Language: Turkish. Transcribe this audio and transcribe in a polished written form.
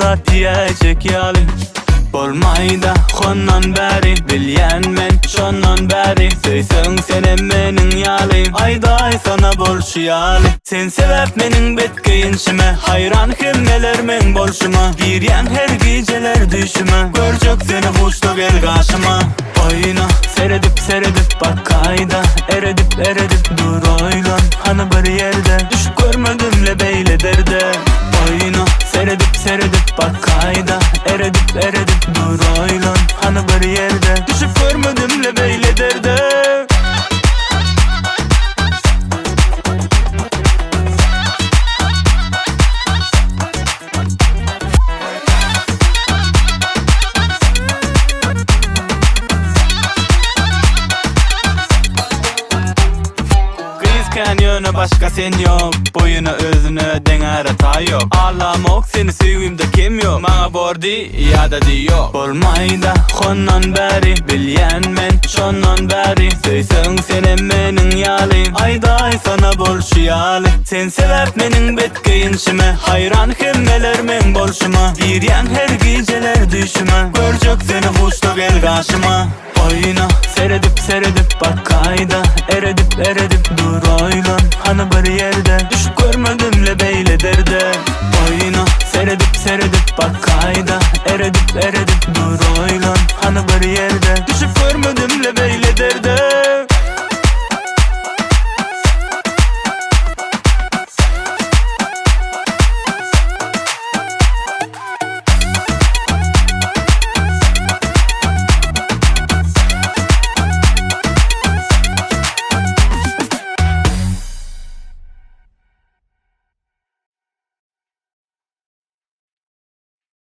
da diyecek yalim. Bolmayda ondan beri bilyen men şondan beri Söysen sen menin yalim. Ayday sana bolşuyalim. Sen sebep menin betkeyinşime, hayran kimmeler men bolşuma. Giryen her geceler düşüme, görcek seni huşta gel karşıma. Oyna seredip seredip bak kayda, eredip eredip dur oylan. Hani bir yerde düşüp görmedimle beyle derde. Oyna seredip seredip bak kayda, eredip eredip dur oylan. Hani bir yerde düşüp görmedimle beyle derde. Yönü başka sen yok, boyunu özünü dengar hata yok. Ağlamak seni sevimde kim yok, bana bordi ya da diyor. Bolmayda ondan beri bilyen men şondan beri Söysen sen menin yalim. Ayday sana bolşuyalim. Sen sebep menin betkeyinşime, hayran kimmeler men bolşuma. Giryen her geceler düşüme, görcek seni huşta gel karşıma. Oyna seredip seredip bak kayda,